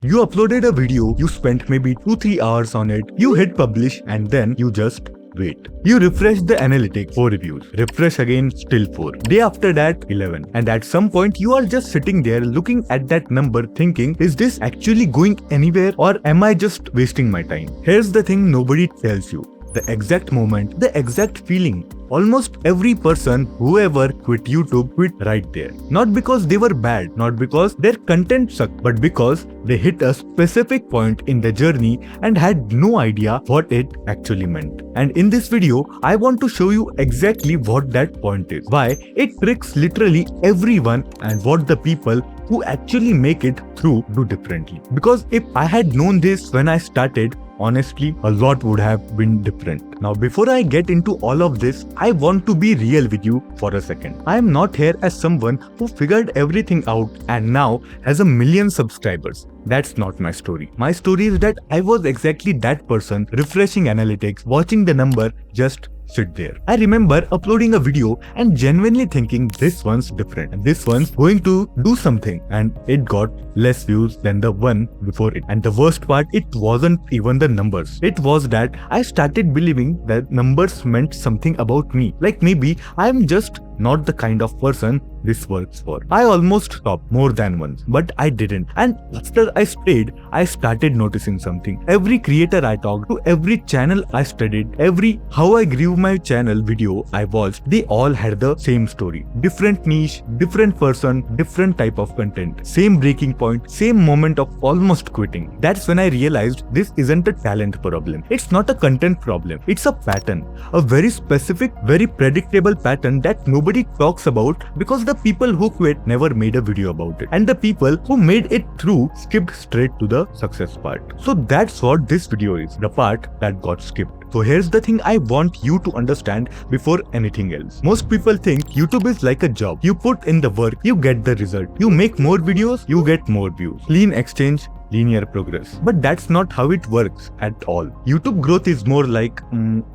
You uploaded a video, you spent maybe 2-3 hours on it, you hit publish and then you just wait. You refresh the analytics, 4 reviews. Refresh again, still 4. Day after that, 11. And at some point, you are just sitting there looking at that number thinking, is this actually going anywhere or am I just wasting my time? Here's the thing nobody tells you. The exact moment, the exact feeling. Almost every person who ever quit YouTube quit right there. Not because they were bad, not because their content sucked, but because they hit a specific point in the journey and had no idea what it actually meant. And in this video, I want to show you exactly what that point is, why it tricks literally everyone and what the people who actually make it through do differently. Because if I had known this when I started, honestly, a lot would have been different. Now, before I get into all of this, I want to be real with you for a second. I am not here as someone who figured everything out and now has a million subscribers. That's not my story. My story is that I was exactly that person refreshing analytics, watching the number just sit there. I remember uploading a video and genuinely thinking this one's different and this one's going to do something, and it got less views than the one before it. And the worst part, it wasn't even the numbers. It was that I started believing that numbers meant something about me. Like maybe I'm just not the kind of person this works for. I almost stopped more than once, but I didn't. And after I stayed, I started noticing something. Every creator I talked to, every channel I studied, every how I grew my channel video I watched, they all had the same story. Different niche, different person, different type of content. Same breaking point, same moment of almost quitting. That's when I realized this isn't a talent problem. It's not a content problem. It's a pattern. A very specific, very predictable pattern that nobody talks about because the people who quit never made a video about it. And the people who made it through skipped straight to the success part. So that's what this video is, the part that got skipped. So here's the thing I want you to understand before anything else. Most people think YouTube is like a job. You put in the work, you get the result. You make more videos, you get more views. Clean exchange, linear progress. But that's not how it works at all. YouTube growth is more like,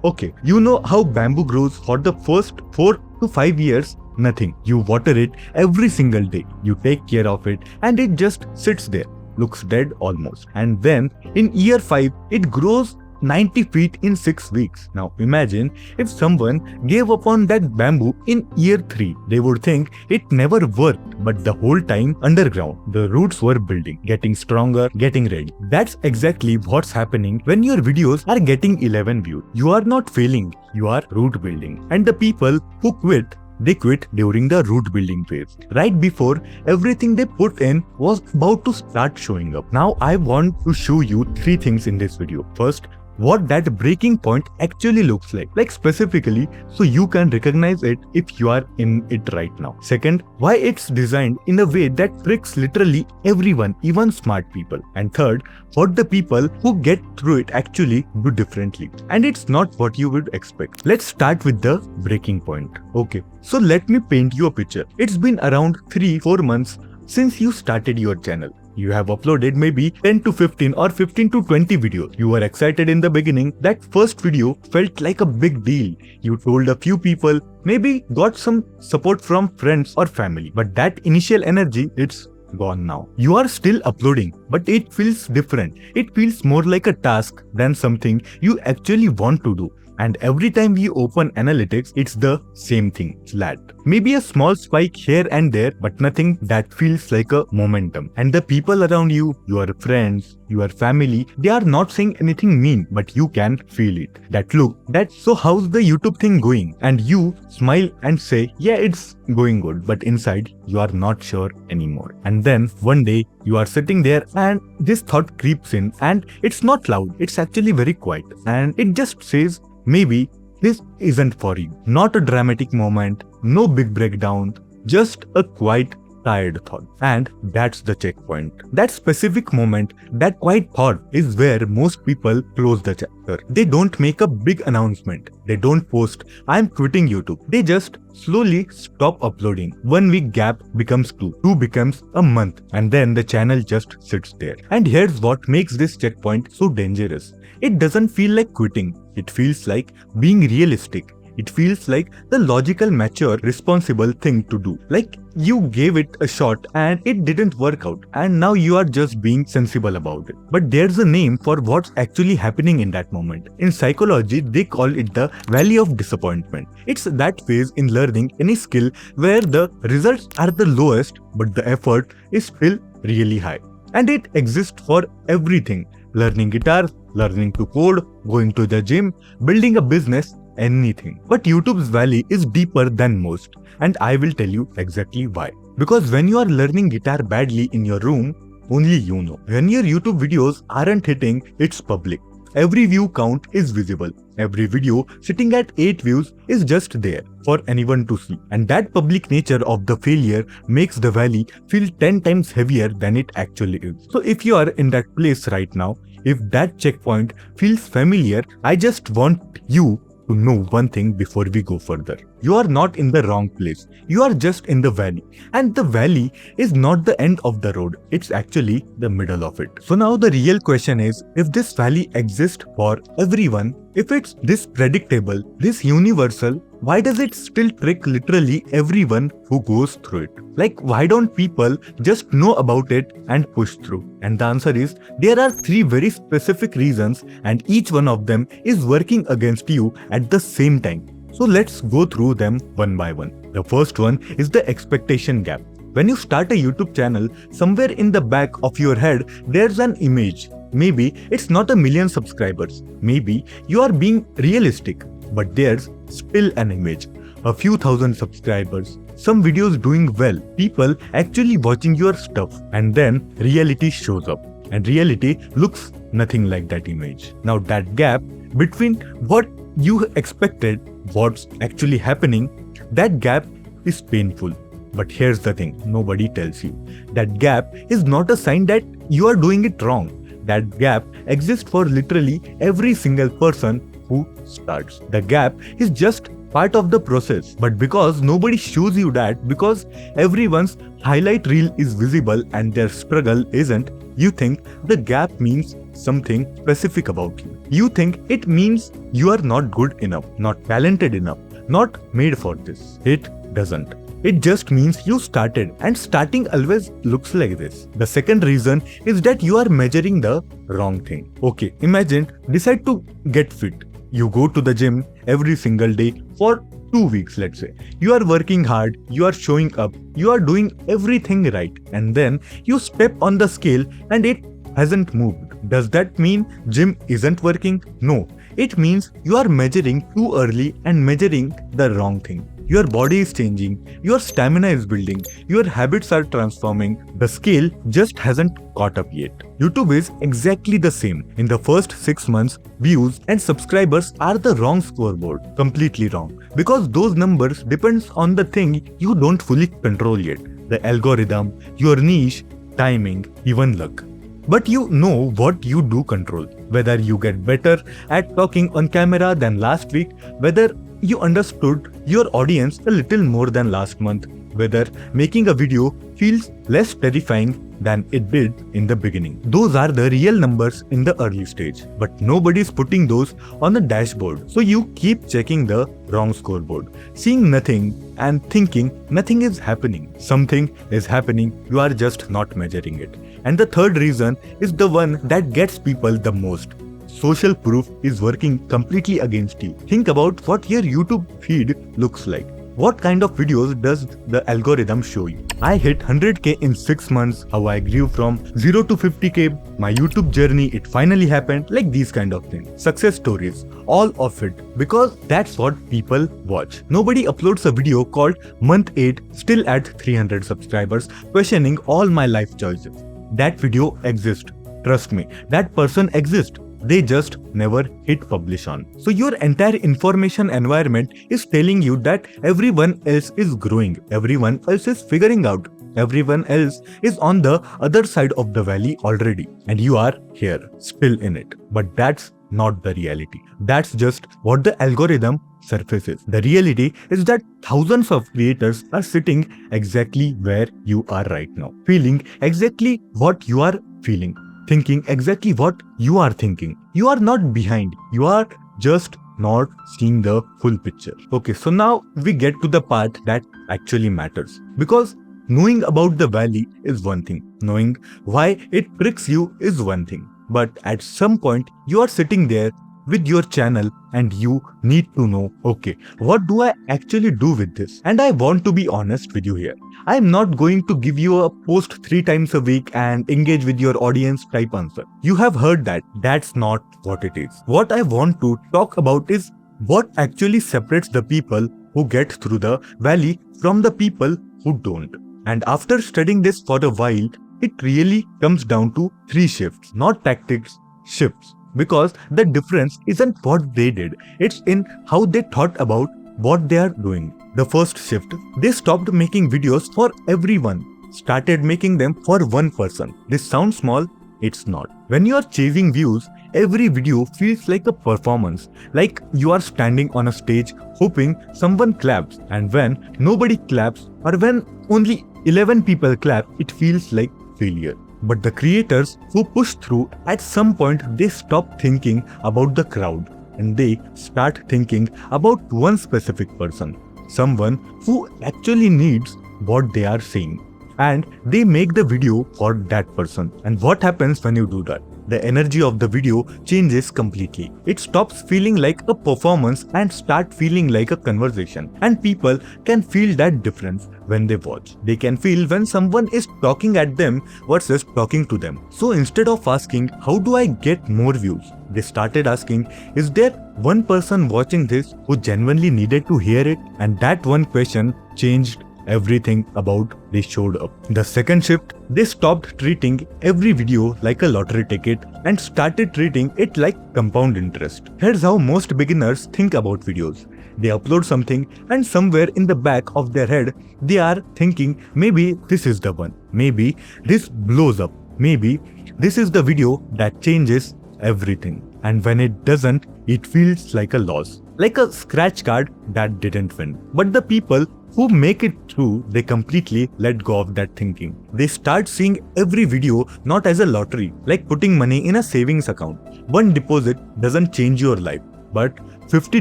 okay, you know how bamboo grows for the first 4 to 5 years? Nothing. You water it every single day. You take care of it and it just sits there. Looks dead almost. And then in year 5, it grows 90 feet in 6 weeks. Now imagine if someone gave up on that bamboo in year 3. They would think it never worked, but the whole time underground, the roots were building, getting stronger, getting ready. That's exactly what's happening when your videos are getting 11 views. You are not failing, you are root building. And the people who quit, they quit during the root building phase, right before everything they put in was about to start showing up. Now I want to show you 3 things in this video. First, what that breaking point actually looks like specifically so you can recognize it if you are in it right now. Second, why it's designed in a way that tricks literally everyone, even smart people. And third, what the people who get through it actually do differently. And it's not what you would expect. Let's start with the breaking point. Okay, so let me paint you a picture. It's been around 3-4 months since you started your channel. You have uploaded maybe 10 to 15 or 15 to 20 videos. You were excited in the beginning. That first video felt like a big deal. You told a few people, maybe got some support from friends or family. But that initial energy, it's gone now. You are still uploading, but it feels different. It feels more like a task than something you actually want to do. And every time we open analytics, it's the same thing, flat. Maybe a small spike here and there, but nothing that feels like a momentum. And the people around you, your friends, your family, they are not saying anything mean, but you can feel it. That look, so how's the YouTube thing going? And you smile and say, yeah, it's going good, but inside you are not sure anymore. And then one day you are sitting there and this thought creeps in, and it's not loud, it's actually very quiet, and it just says, maybe this isn't for you. Not a dramatic moment, no big breakdown, just a quiet, tired thought. And that's the checkpoint. That specific moment, that quiet thought is where most people close the chapter. They don't make a big announcement. They don't post, I'm quitting YouTube. They just slowly stop uploading. 1 week gap becomes 2. 2 becomes a month. And then the channel just sits there. And here's what makes this checkpoint so dangerous. It doesn't feel like quitting. It feels like being realistic. It feels like the logical, mature, responsible thing to do. Like you gave it a shot and it didn't work out, and now you are just being sensible about it. But there's a name for what's actually happening in that moment. In psychology, they call it the valley of disappointment. It's that phase in learning any skill where the results are the lowest, but the effort is still really high. And it exists for everything: learning guitar, learning to code, going to the gym, building a business, anything. But YouTube's valley is deeper than most, and I will tell you exactly why. Because when you are learning guitar badly in your room, only you know. When your YouTube videos aren't hitting, it's public. Every view count is visible. Every video sitting at 8 views is just there for anyone to see. And that public nature of the failure makes the valley feel 10 times heavier than it actually is. So if you are in that place right now, if that checkpoint feels familiar, I just want you to know one thing before we go further. You are not in the wrong place. You are just in the valley. And the valley is not the end of the road. It's actually the middle of it. So now the real question is, if this valley exists for everyone, if it's this predictable, this universal, why does it still trick literally everyone who goes through it? Like, why don't people just know about it and push through? And the answer is, there are 3 very specific reasons, and each one of them is working against you at the same time. So let's go through them one by one. The first one is the expectation gap. When you start a YouTube channel, somewhere in the back of your head, there's an image. Maybe it's not 1 million subscribers. Maybe you are being realistic, but there's still an image. A few thousand subscribers, some videos doing well, people actually watching your stuff, and then reality shows up. And reality looks nothing like that image. Now that gap between what you expected, what's actually happening, that gap is painful. But here's the thing, nobody tells you. That gap is not a sign that you are doing it wrong. That gap exists for literally every single person who starts. The gap is just part of the process. But because nobody shows you that, because everyone's highlight reel is visible and their struggle isn't, you think the gap means something specific about you. You think it means you are not good enough, not talented enough, not made for this. It doesn't. It just means you started, and starting always looks like this. The second reason is that you are measuring the wrong thing. Okay, imagine, decide to get fit. You go to the gym every single day for 2 weeks, let's say. You are working hard, you are showing up, you are doing everything right, and then you step on the scale and it hasn't moved. Does that mean gym isn't working? No. It means you are measuring too early and measuring the wrong thing. Your body is changing, your stamina is building, your habits are transforming, the scale just hasn't caught up yet. YouTube is exactly the same. In the first 6 months, views and subscribers are the wrong scoreboard. Completely wrong. Because those numbers depends on the thing you don't fully control yet. The algorithm, your niche, timing, even luck. But you know what you do control. Whether you get better at talking on camera than last week, whether you understood your audience a little more than last month, whether making a video feels less terrifying than it did in the beginning. Those are the real numbers in the early stage, but nobody's putting those on the dashboard. So you keep checking the wrong scoreboard, seeing nothing and thinking nothing is happening. Something is happening, you are just not measuring it. And the third reason is the one that gets people the most. Social proof is working completely against you. Think about what your YouTube feed looks like. What kind of videos does the algorithm show you? I hit 100k in 6 months, how I grew from 0 to 50k, my YouTube journey, it finally happened, like these kind of things. Success stories, all of it, because that's what people watch. Nobody uploads a video called month 8, still at 300 subscribers, questioning all my life choices. That video exists. Trust me, that person exists. They just never hit publish on. So your entire information environment is telling you that everyone else is growing, everyone else is figuring out, everyone else is on the other side of the valley already, and you are here, still in it. But that's not the reality. That's just what the algorithm surfaces. The reality is that thousands of creators are sitting exactly where you are right now, feeling exactly what you are feeling, thinking exactly what you are thinking. You are not behind, you are just not seeing the full picture. Okay, so now we get to the part that actually matters. Because knowing about the valley is one thing, knowing why it pricks you is one thing. But at some point, you are sitting there with your channel and you need to know, okay, what do I actually do with this? And I want to be honest with you here. I am not going to give you a post 3 times a week and engage with your audience type answer. You have heard that. That's not what it is. What I want to talk about is what actually separates the people who get through the valley from the people who don't. And after studying this for a while, it really comes down to 3 shifts, not tactics, shifts. Because the difference isn't what they did, it's in how they thought about what they are doing. The first shift, they stopped making videos for everyone, started making them for one person. This sounds small, it's not. When you are chasing views, every video feels like a performance, like you are standing on a stage hoping someone claps, and when nobody claps or when only 11 people clap, it feels like failure. But the creators who push through, at some point they stop thinking about the crowd and they start thinking about one specific person, someone who actually needs what they are saying. And they make the video for that person. And what happens when you do that? The energy of the video changes completely. It stops feeling like a performance and start feeling like a conversation. And people can feel that difference when they watch. They can feel when someone is talking at them versus talking to them. So instead of asking, how do I get more views? They started asking, is there one person watching this who genuinely needed to hear it? And that one question changed everything about they showed up. The second shift, they stopped treating every video like a lottery ticket and started treating it like compound interest. Here's how most beginners think about videos. They upload something and somewhere in the back of their head, they are thinking, maybe this is the one. Maybe this blows up. Maybe this is the video that changes everything. And when it doesn't, it feels like a loss. Like a scratch card that didn't win. But the people who make it through, they completely let go of that thinking. They start seeing every video not as a lottery, like putting money in a savings account. One deposit doesn't change your life, but 50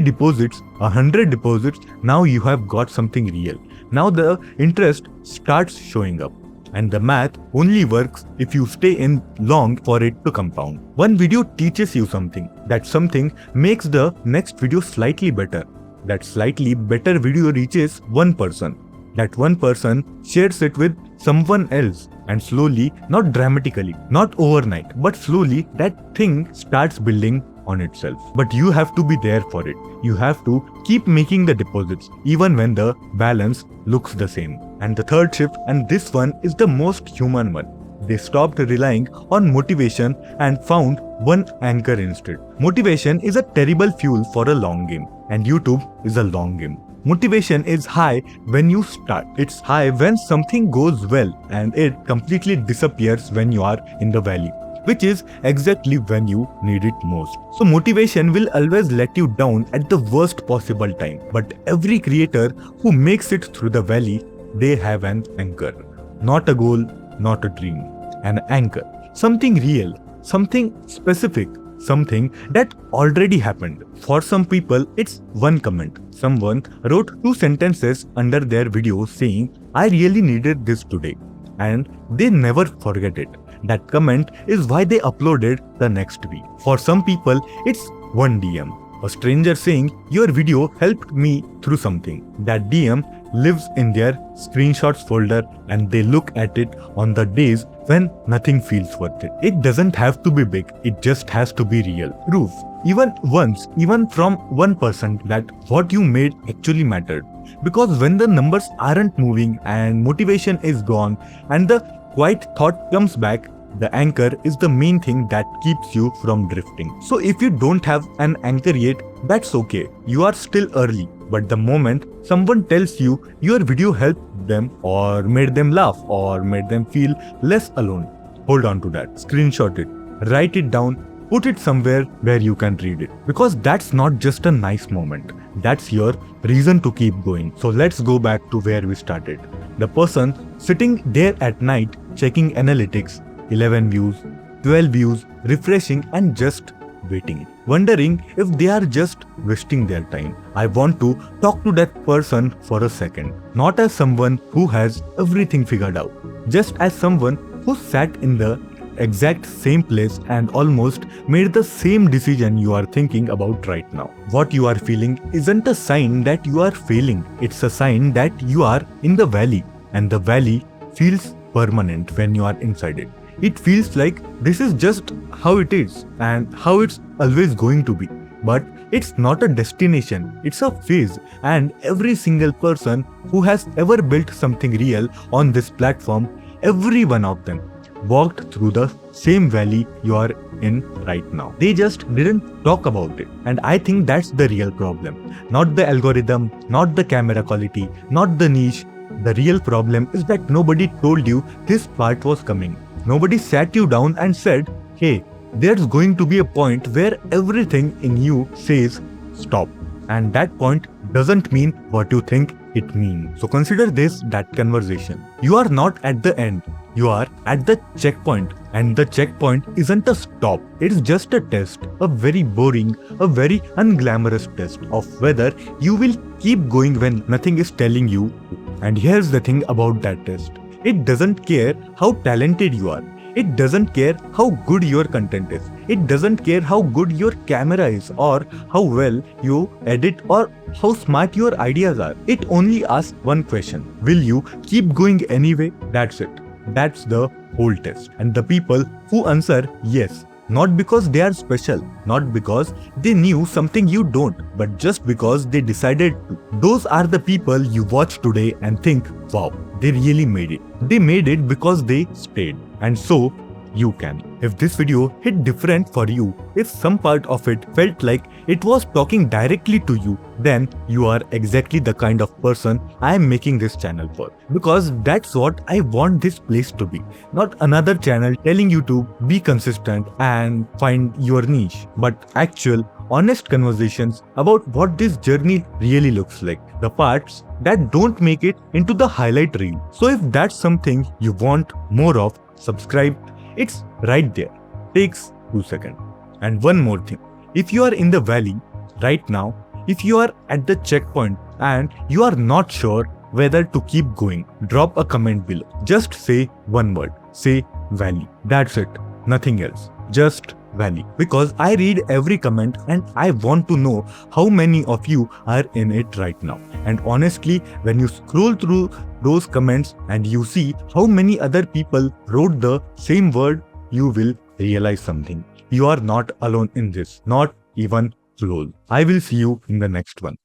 deposits, 100 deposits, now you have got something real. Now the interest starts showing up. And the math only works if you stay in long for it to compound. One video teaches you something. That something makes the next video slightly better. That slightly better video reaches one person. That one person shares it with someone else. And slowly, not dramatically, not overnight, but slowly that thing starts building on itself. But you have to be there for it. You have to keep making the deposits even when the balance looks the same. And the third shift, and this one is the most human one. They stopped relying on motivation and found one anchor instead. Motivation is a terrible fuel for a long game, and YouTube is a long game. Motivation is high when you start. It's high when something goes well, and it completely disappears when you are in the valley, which is exactly when you need it most. So motivation will always let you down at the worst possible time. But every creator who makes it through the valley, they have an anchor. Not a goal, not a dream. An anchor. Something real, something specific, something that already happened. For some people, it's one comment. Someone wrote 2 sentences under their video saying, I really needed this today. And they never forget it. That comment is why they uploaded the next week. For some people, it's one DM. A stranger saying, your video helped me through something. That DM lives in their screenshots folder and they look at it on the days when nothing feels worth it. It doesn't have to be big, it just has to be real. Proof, even once, even from 1%, that what you made actually mattered. Because when the numbers aren't moving and motivation is gone and the quiet thought comes back, the anchor is the main thing that keeps you from drifting. So if you don't have an anchor yet, that's okay. You are still early. But the moment someone tells you your video helped them or made them laugh or made them feel less alone, hold on to that. Screenshot it. Write it down. Put it somewhere where you can read it. Because that's not just a nice moment. That's your reason to keep going. So let's go back to where we started. The person sitting there at night checking analytics, 11 views, 12 views, refreshing and just waiting, wondering if they are just wasting their time. I want to talk to that person for a second, not as someone who has everything figured out, just as someone who sat in the exact same place and almost made the same decision you are thinking about right now. What you are feeling isn't a sign that you are failing, it's a sign that you are in the valley, and the valley feels permanent when you are inside it. It feels like this is just how it is and how it's always going to be. But it's not a destination, it's a phase, and every single person who has ever built something real on this platform, every one of them walked through the same valley you are in right now. They just didn't talk about it. And I think that's the real problem. Not the algorithm, not the camera quality, not the niche. The real problem is that nobody told you this part was coming. Nobody sat you down and said, hey, there's going to be a point where everything in you says stop. And that point doesn't mean what you think it means. So consider this that conversation. You are not at the end. You are at the checkpoint, and the checkpoint isn't a stop. It's just a test, a very boring, a very unglamorous test of whether you will keep going when nothing is telling you. And here's the thing about that test. It doesn't care how talented you are. It doesn't care how good your content is. It doesn't care how good your camera is or how well you edit or how smart your ideas are. It only asks one question. Will you keep going anyway? That's it. That's the whole test. And the people who answer yes, not because they are special, not because they knew something you don't, but just because they decided to. Those are the people you watch today and think, wow, they really made it. They made it because they stayed. And so, you can. If this video hit different for you, if some part of it felt like it was talking directly to you, then you are exactly the kind of person I am making this channel for. Because that's what I want this place to be. Not another channel telling you to be consistent and find your niche, but actual, honest conversations about what this journey really looks like. The parts that don't make it into the highlight reel. So if that's something you want more of, subscribe. It's right there. Takes 2 seconds. And one more thing. If you are in the valley right now, if you are at the checkpoint and you are not sure whether to keep going, drop a comment below. Just say one word. Say valley. That's it. Nothing else. Just valley. Because I read every comment and I want to know how many of you are in it right now. And honestly, when you scroll through those comments and you see how many other people wrote the same word, you will realize something. You are not alone in this, not even close. I will see you in the next one.